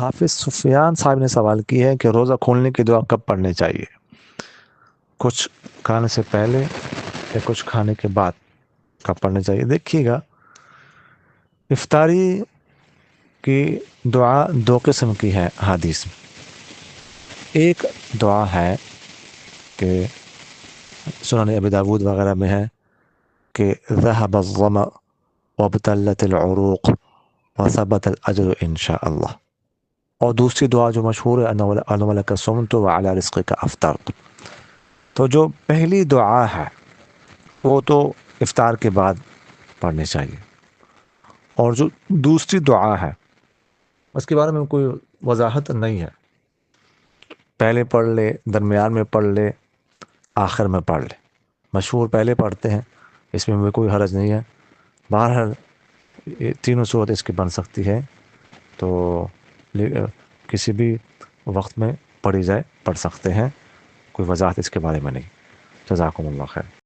حافظ سفیان صاحب نے سوال کی ہے کہ روزہ کھولنے کی دعا کب پڑھنی چاہیے؟ کچھ کھانے سے پہلے یا کچھ کھانے کے بعد کب پڑھنی چاہیے؟ دیکھیے گا، افطاری کی دعا دو قسم کی ہے حدیث میں۔ ایک دعا ہے کہ سنن ابی داود وغیرہ میں ہے کہ ذهب الظمأ وابتلت العروق وثبت الاجر انشاء اللہ، اور دوسری دعا جو مشہور ہے انا ولک صمت وعلی رزقک افطرت۔ تو جو پہلی دعا ہے وہ تو افطار کے بعد پڑھنی چاہیے، اور جو دوسری دعا ہے اس کے بارے میں کوئی وضاحت نہیں ہے، پہلے پڑھ لے، درمیان میں پڑھ لے، آخر میں پڑھ لے۔ مشہور پہلے پڑھتے ہیں، اس میں بھی کوئی حرج نہیں ہے۔ بہرحال یہ تینوں صورت اس کی بن سکتی ہے، تو کسی بھی وقت میں پڑھی جائے، پڑھ سکتے ہیں، کوئی وضاحت اس کے بارے میں نہیں۔ جزاکم اللہ خیر۔